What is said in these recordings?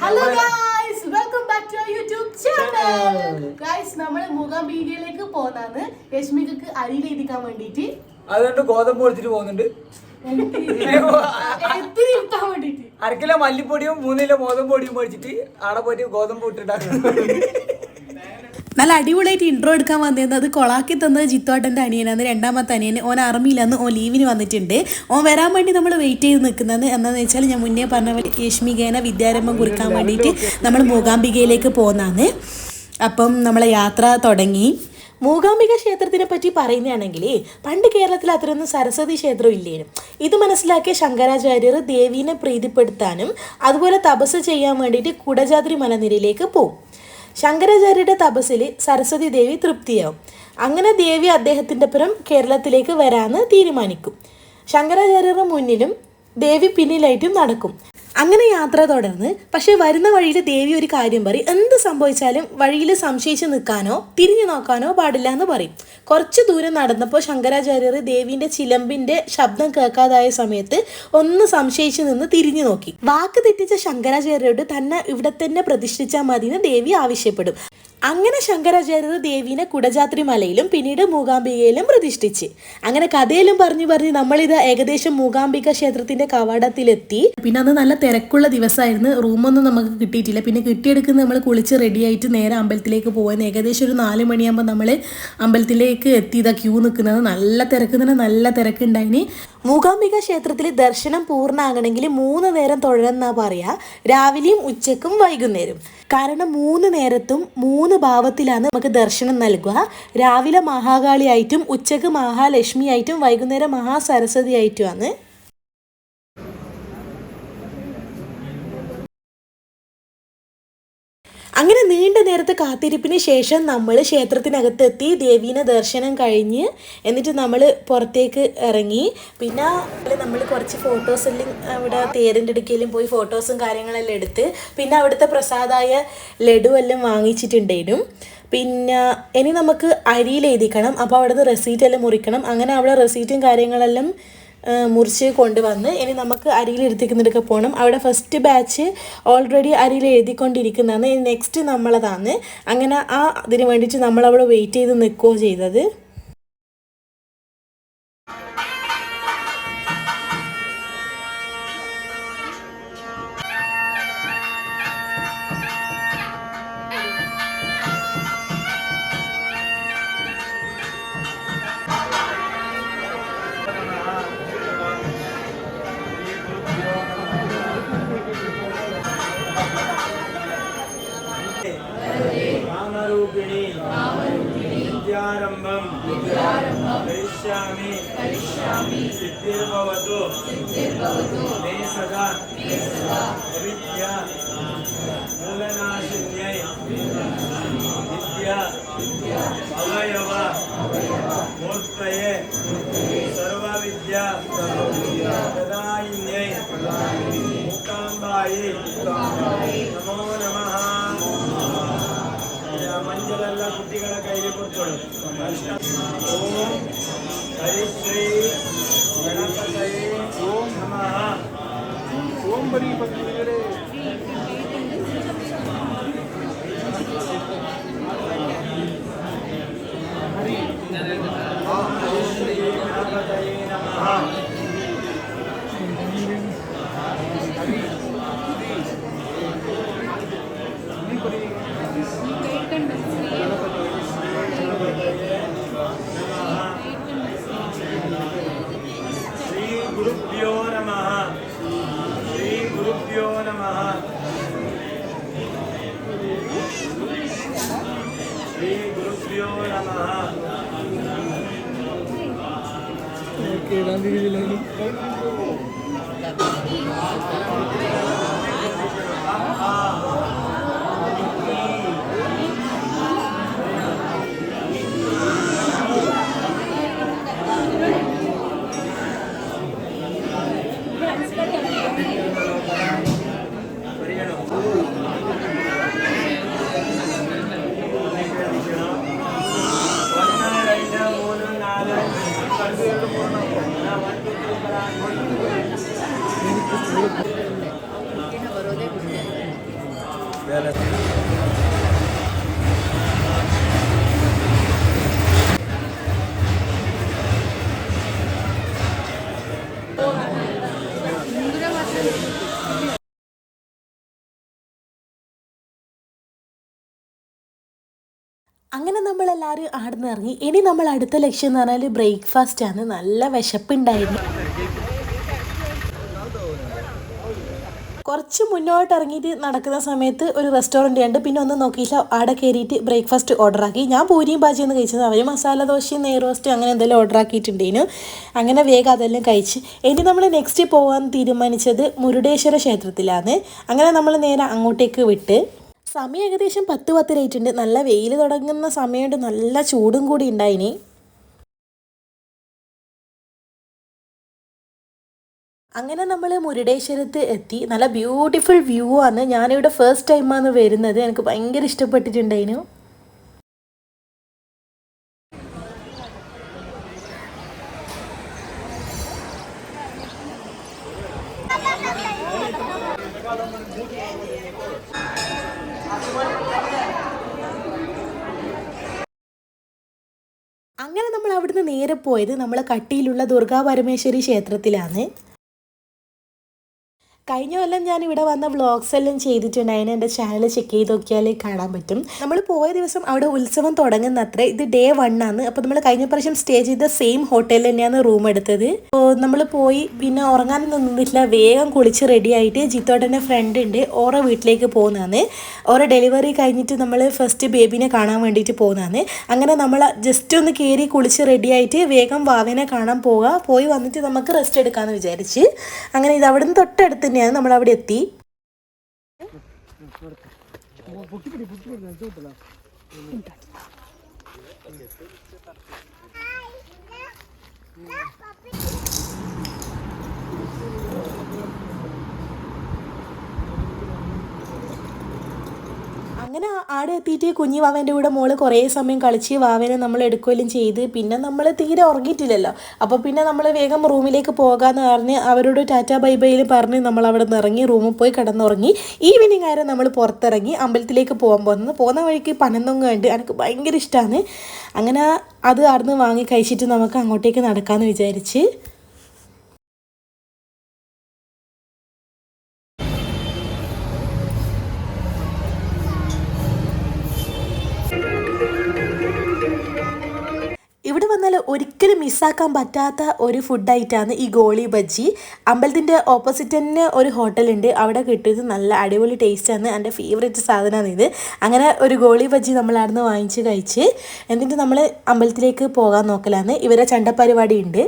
Hello guys, welcome back to our YouTube channel. Guys, നമ്മൾ മൂകാംബികയിലേക്ക് പോകുന്നതാണ് രശ്മികക്ക് അരിയിൽ എത്തിക്കാൻ വേണ്ടിയിട്ട്. അതുകൊണ്ട് ഗോതമ്പ് കൊടുത്തിട്ട് പോകുന്നുണ്ട്. അരക്കിലോ മല്ലിപ്പൊടിയും 3 കിലോ ഗോതമ്പ് പൊടിയും മേടിച്ചിട്ട് അവിടെ പോയിട്ട് ഗോതമ്പ് ഇട്ടിട്ടാണ്. നല്ല അടിപൊളിയായിട്ട് ഇൻട്രോ എടുക്കാൻ വന്നിരുന്നത് അത് കൊളാക്കി തന്നത് ജിത്തോട്ടൻ്റെ അനിയനാണ്. രണ്ടാമത്തെ അനിയൻ ഓൻ ആർമിയിലാന്ന് ഓൻ ലീവിന് വന്നിട്ടുണ്ട്. ഓൻ വരാൻ വേണ്ടി നമ്മൾ വെയിറ്റ് ചെയ്ത് നിൽക്കുന്നത് എന്താണെന്ന് വെച്ചാൽ ഞാൻ മുന്നേ പറഞ്ഞ പോലെ യശ്മികേന വിദ്യാരംഭം കുറിക്കാൻ വേണ്ടിയിട്ട് നമ്മൾ മൂകാംബികയിലേക്ക് പോകുന്നതാണ്. അപ്പം നമ്മളെ യാത്ര തുടങ്ങി. മൂകാംബിക ക്ഷേത്രത്തിനെ പറ്റി പറയുകയാണെങ്കിൽ പണ്ട് കേരളത്തിൽ അത്രയൊന്നും സരസ്വതി ക്ഷേത്രം ഇല്ലേനും. ഇത് മനസ്സിലാക്കിയ ശങ്കരാചാര്യർ ദേവീനെ പ്രീതിപ്പെടുത്താനും അതുപോലെ തപസ് ചെയ്യാൻ വേണ്ടിയിട്ട് കുടജാദ്രി മലനിരയിലേക്ക് പോകും. ശങ്കരാചാര്യരുടെ തപസ്സിൽ സരസ്വതി ദേവി തൃപ്തിയാവും. അങ്ങനെ ദേവി അദ്ദേഹത്തിൻ്റെ പുറം കേരളത്തിലേക്ക് വരാമെന്ന് തീരുമാനിക്കും. ശങ്കരാചാര്യരുടെ മുന്നിലും ദേവി പിന്നിലായിട്ടും നടക്കും. അങ്ങനെ യാത്ര തുടർന്ന് പക്ഷേ വരുന്ന വഴിയിൽ ദേവി ഒരു കാര്യം പറയും. എന്ത് സംഭവിച്ചാലും വഴിയിൽ സംശയിച്ച് നിൽക്കാനോ തിരിഞ്ഞു നോക്കാനോ പാടില്ല എന്ന് പറയും. കുറച്ച് ദൂരം നടന്നപ്പോൾ ശങ്കരാചാര്യർ ദേവീൻ്റെ ചിലമ്പിൻ്റെ ശബ്ദം കേൾക്കാതായ സമയത്ത് ഒന്ന് സംശയിച്ച് നിന്ന് തിരിഞ്ഞു നോക്കി. വാക്ക് തെറ്റിച്ച ശങ്കരാചാര്യരോട് തന്നെ ഇവിടെ തന്നെ പ്രതിഷ്ഠിച്ചാൽ മതി എന്ന് ദേവി ആവശ്യപ്പെടും. അങ്ങനെ ശങ്കരാചാര്യർ ദേവീനെ കുടജാദ്രി മലയിലും പിന്നീട് മൂകാംബികയിലും പ്രതിഷ്ഠിച്ച്. അങ്ങനെ കഥയിലും പറഞ്ഞ് നമ്മളിത് ഏകദേശം മൂകാംബിക ക്ഷേത്രത്തിന്റെ കവാടത്തിലെത്തി. പിന്നെ അത് നല്ല തിരക്കുള്ള ദിവസമായിരുന്നു. റൂമൊന്നും നമുക്ക് കിട്ടിയിട്ടില്ല. പിന്നെ കിട്ടിയെടുക്കുന്ന നമ്മൾ കുളിച്ച് റെഡി ആയിട്ട് നേരെ അമ്പലത്തിലേക്ക് പോകാൻ ഏകദേശം ഒരു 4 മണിയാകുമ്പോൾ നമ്മൾ അമ്പലത്തിലേക്ക് എത്തിയതാ. ക്യൂ നിൽക്കുന്നത് നല്ല തിരക്കുണ്ടായിന്. മൂകാംബിക ക്ഷേത്രത്തിൽ ദർശനം പൂർണ്ണമാകണമെങ്കിൽ 3 നേരം തൊഴണമെന്നാ പറയാ. രാവിലെയും ഉച്ചക്കും വൈകുന്നേരം. കാരണം 3 നേരത്തും 3 ഭാവത്തിലാണ് നമുക്ക് ദർശനം നൽകുക. രാവിലെ മഹാകാളി ആയിട്ടും ഉച്ചക്ക് മഹാലക്ഷ്മി ആയിട്ടും വൈകുന്നേരം മഹാസരസ്വതി ആയിട്ടുമാണ്. അങ്ങനെ നീണ്ട നേരത്തെ കാത്തിരിപ്പിന് ശേഷം നമ്മൾ ക്ഷേത്രത്തിനകത്തെത്തി ദേവീനെ ദർശനം കഴിഞ്ഞ് എന്നിട്ട് നമ്മൾ പുറത്തേക്ക് ഇറങ്ങി. പിന്നെ നമ്മൾ കുറച്ച് ഫോട്ടോസെല്ലാം അവിടെ തേരിൻ്റെ ഇടുക്കിയിലും പോയി ഫോട്ടോസും കാര്യങ്ങളെല്ലാം എടുത്ത് പിന്നെ അവിടുത്തെ പ്രസാദമായ ലഡു എല്ലാം വാങ്ങിച്ചിട്ടുണ്ടായിരുന്നു. പിന്നെ ഇനി നമുക്ക് അരിയിൽ എഴുതിക്കണം. അപ്പോൾ അവിടുന്ന് റെസീറ്റ് എല്ലാം മുറിക്കണം. അങ്ങനെ അവിടെ റെസീറ്റും കാര്യങ്ങളെല്ലാം മുറിച്ച് കൊണ്ടുവന്ന് ഇനി നമുക്ക് അരിയിൽ എഴുതിക്കുന്നതൊക്കെ പോകണം. അവിടെ ഫസ്റ്റ് ബാച്ച് ഓൾറെഡി അരിയിൽ എഴുതിക്കൊണ്ടിരിക്കുന്നതാണ്. ഇനി നെക്സ്റ്റ് നമ്മളതാണ്. അങ്ങനെ അതിന് വേണ്ടിയിട്ട് നമ്മളവിടെ വെയിറ്റ് ചെയ്ത് നിൽക്കുകയോ ചെയ്തത്. करिष्यामि सिद्धिर्भवतु मे सदा अविद्या मूलनाशिन्यै विद्या अवयव मूर्तये सर्वविद्या प्रदायिन्यै मूकाम्बायै नमो नमः. ಮಂಜಲೆಲ್ಲ ಕುಟ್ಟಿಗಳ ಕೈಗೆ ಕೊಟ್ಟಳು. ಓಂ ಹರಿಶ್ರೀ ಗಣಪತಯೇ ಓಂ ನಮಃ. ಓಂ ಬರೀ ಭಕ್ತರೇ ಹರಿ ಹರಿಶ್ರೀ ಗಣಪತಯೇ ನಮಃ. ಹರಿ श्री गुरुभ्यो नमः. श्री गुरुभ्यो नमः. श्री गुरुभ्यो नमः. അങ്ങനെ നമ്മളെല്ലാവരും അവിടെ നിന്ന് ഇറങ്ങി. ഇനി നമ്മൾ അടുത്ത ലക്ഷ്യം എന്ന് പറഞ്ഞാൽ ബ്രേക്ക്ഫാസ്റ്റ് ആണ്. നല്ല വിശപ്പുണ്ടായിരുന്നു. കുറച്ച് മുന്നോട്ട് ഇറങ്ങിയിട്ട് നടക്കുന്ന സമയത്ത് ഒരു റെസ്റ്റോറൻറ്റ് ഉണ്ട്. പിന്നെ ഒന്നും നോക്കിയില്ല, അവിടെ കയറിയിട്ട് ബ്രേക്ക്ഫാസ്റ്റ് ഓർഡറാക്കി. ഞാൻ പൂരിയും ബാജിയൊന്നും കഴിച്ചത്, അവർ മസാല ദോശയും നെയ്റോസ്റ്റും അങ്ങനെ എന്തെങ്കിലും ഓർഡറാക്കിയിട്ടുണ്ടേനു. അങ്ങനെ വേഗം അതെല്ലാം കഴിച്ച് ഇനി നമ്മൾ നെക്സ്റ്റ് പോകാൻ തീരുമാനിച്ചത് മുരുടേശ്വര ക്ഷേത്രത്തിലാണ്. അങ്ങനെ നമ്മൾ നേരെ അങ്ങോട്ടേക്ക് വിട്ട്. സമയം ഏകദേശം 10-10 ആയിട്ടുണ്ട്. നല്ല വെയിൽ തുടങ്ങുന്ന സമയമുണ്ട്, നല്ല ചൂടും കൂടി ഉണ്ടായിനി. അങ്ങനെ നമ്മൾ മുരുടേശ്വരത്ത് എത്തി. നല്ല ബ്യൂട്ടിഫുൾ വ്യൂ ആണ്. ഞാനിവിടെ ഫസ്റ്റ് ടൈമാണ് വരുന്നത്. എനിക്ക് ഭയങ്കര ഇഷ്ടപ്പെട്ടിട്ടുണ്ടായിരുന്നു. അങ്ങനെ നമ്മൾ അവിടുന്ന് നേരെ പോയത് നമ്മളെ കട്ടിയിലുള്ള ദുർഗാ പരമേശ്വരി ക്ഷേത്രത്തിലാണ്. കഴിഞ്ഞ കൊല്ലം ഞാൻ ഇവിടെ വന്ന വ്ളോഗ്സ് എല്ലാം ചെയ്തിട്ടുണ്ടായിരുന്നു. എൻ്റെ ചാനൽ ചെക്ക് ചെയ്ത് നോക്കിയാൽ കാണാൻ പറ്റും. നമ്മൾ പോയ ദിവസം അവിടെ ഉത്സവം തുടങ്ങുന്നത്ര. ഇത് ഡേ 1 ആണ്. അപ്പോൾ നമ്മൾ കഴിഞ്ഞ പ്രാവശ്യം സ്റ്റേ ചെയ്ത സെയിം ഹോട്ടലിൽ തന്നെയാണ് റൂം എടുത്തത്. അപ്പോൾ നമ്മൾ പോയി പിന്നെ ഉറങ്ങാനൊന്നും നിന്നിട്ടില്ല. വേഗം കുളിച്ച് റെഡി ആയിട്ട് ജിത്തോട്ടൻ്റെ ഫ്രണ്ട് ഉണ്ട്, ഓരോ വീട്ടിലേക്ക് പോകുന്നതാണ്. ഓരോ ഡെലിവറി കഴിഞ്ഞിട്ട് നമ്മൾ ഫസ്റ്റ് ബേബിനെ കാണാൻ വേണ്ടിയിട്ട് പോകുന്നതാണ്. അങ്ങനെ നമ്മൾ ജസ്റ്റ് ഒന്ന് കയറി കുളിച്ച് റെഡി ആയിട്ട് വേഗം വാവേനെ കാണാൻ പോയി വന്നിട്ട് നമുക്ക് റെസ്റ്റ് എടുക്കാമെന്ന് വിചാരിച്ച്. അങ്ങനെ ഇത് അവിടെ നിന്ന് തൊട്ടടുത്ത് നമ്മൾ അവിടെ എത്തി. അങ്ങനെ ആടെ എത്തിയിട്ട് കുഞ്ഞി വാവേൻ്റെ കൂടെ മോള് കുറേ സമയം കളിച്ച് വാവേനെ നമ്മൾ എടുക്കുകയും ചെയ്ത്. പിന്നെ നമ്മൾ തീരെ ഉറങ്ങിയിട്ടില്ലല്ലോ. അപ്പോൾ പിന്നെ നമ്മൾ വേഗം റൂമിലേക്ക് പോകാമെന്ന് പറഞ്ഞ് അവരോട് ടാറ്റാ ബൈ ബൈയിൽ പറഞ്ഞ് നമ്മൾ അവിടെ നിന്ന് ഇറങ്ങി റൂമിൽ പോയി കിടന്നുറങ്ങി. ഈവനിങ് ആയിരുന്നു നമ്മൾ പുറത്തിറങ്ങി അമ്പലത്തിലേക്ക് പോകുന്ന വഴിക്ക് പനന്തൊങ്ങ ഉണ്ട്. എനിക്ക് ഭയങ്കര ഇഷ്ടമാണ്. അങ്ങനെ അത് അവിടുന്ന് വാങ്ങി കഴിച്ചിട്ട് നമുക്ക് അങ്ങോട്ടേക്ക് നടക്കാമെന്ന് വിചാരിച്ച്. ഇവിടെ വന്നാൽ ഒരിക്കലും മിസ്സാക്കാൻ പറ്റാത്ത ഒരു ഫുഡ് ആയിട്ടാണ് ഈ ഗോളി ബജ്ജി. അമ്പലത്തിൻ്റെ ഓപ്പോസിറ്റ് തന്നെ ഒരു ഹോട്ടലുണ്ട്, അവിടെ കിട്ടിയത് നല്ല അടിപൊളി ടേസ്റ്റാണ്. എൻ്റെ ഫേവറേറ്റ് സാധനമാണ് ഇത്. അങ്ങനെ ഒരു ഗോളി ബജ്ജി നമ്മൾ അവിടെ നിന്ന് വാങ്ങിച്ച് കഴിച്ച് എന്നിട്ട് നമ്മൾ അമ്പലത്തിലേക്ക് പോകാൻ നോക്കലാണ്. ഇവരെ ചണ്ടപ്പരിപാടി ഉണ്ട്.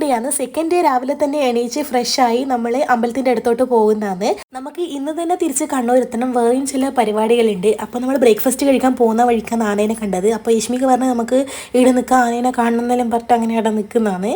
ഡേ ആണ്. സെക്കൻഡ് ഡേ രാവിലെ തന്നെ എണീച്ച് ഫ്രഷായി നമ്മൾ അമ്പലത്തിൻ്റെ അടുത്തോട്ട് പോകുന്നതാണ്. നമുക്ക് ഇന്ന് തന്നെ തിരിച്ച് കണ്ണൂർ എത്തണം. വേറെയും ചില പരിപാടികളുണ്ട്. അപ്പോൾ നമ്മൾ ബ്രേക്ക്ഫാസ്റ്റ് കഴിക്കാൻ പോകുന്ന വഴിക്കാണ് ആനേനെ കണ്ടത്. അപ്പോൾ യശ്മിക്ക് പറഞ്ഞ് നമുക്ക് ഇവിടെ നിൽക്കാം, ആനേനെ കാണണമെന്നെല്ലാം പറഞ്ഞിട്ട് അങ്ങനെ അവിടെ നിൽക്കുന്നതാണ്.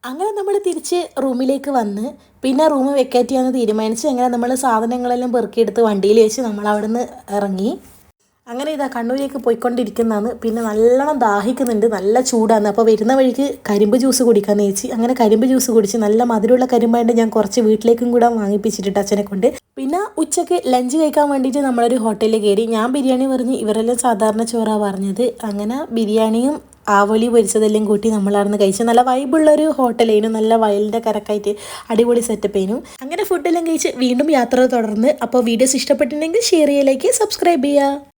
അങ്ങനെ നമ്മൾ തിരിച്ച് റൂമിലേക്ക് വന്ന് പിന്നെ റൂം വെക്കേറ്റ് ചെയ്യാമെന്ന് തീരുമാനിച്ച് അങ്ങനെ നമ്മൾ സാധനങ്ങളെല്ലാം പെറുക്കിയെടുത്ത് വണ്ടിയിൽ വെച്ച് നമ്മൾ അവിടെ നിന്ന് ഇറങ്ങി. അങ്ങനെ ഇതാ കണ്ണൂരേക്ക് പോയിക്കൊണ്ടിരിക്കുന്നതാണ്. പിന്നെ നല്ലോണം ദാഹിക്കുന്നുണ്ട്, നല്ല ചൂടാണ്. അപ്പോൾ വരുന്ന വഴിക്ക് കരിമ്പ് ജ്യൂസ് കുടിക്കാമെന്ന് വെച്ച് അങ്ങനെ കരിമ്പ് ജ്യൂസ് കുടിച്ച് നല്ല മധുരമുള്ള കരിമ്പായിട്ട് ഞാൻ കുറച്ച് വീട്ടിലേക്കും കൂടെ വാങ്ങിപ്പിച്ചിട്ടുണ്ട് അച്ഛനെ കൊണ്ട്. പിന്നെ ഉച്ചയ്ക്ക് ലഞ്ച് കഴിക്കാൻ വേണ്ടിയിട്ട് നമ്മളൊരു ഹോട്ടലിൽ കയറി. ഞാൻ ബിരിയാണി പറഞ്ഞ് ഇവരെല്ലാം സാധാരണ ചോറാണ് പറഞ്ഞത്. അങ്ങനെ ബിരിയാണിയും ആവോലി പൊരിച്ചതെല്ലാം കൂട്ടി നമ്മളവിടുന്ന് കഴിച്ചു. നല്ല വൈബുള്ളൊരു ഹോട്ടലേനു, നല്ല വയലിൻ്റെ കരക്കായിട്ട് അടിപൊളി സെറ്റപ്പേനു. അങ്ങനെ ഫുഡെല്ലാം കഴിച്ച് വീണ്ടും യാത്ര തുടർന്ന്. അപ്പോൾ വീഡിയോസ് ഇഷ്ടപ്പെട്ടിട്ടുണ്ടെങ്കിൽ ഷെയർ ചെയ്യലേക്ക്, സബ്സ്ക്രൈബ് ചെയ്യുക.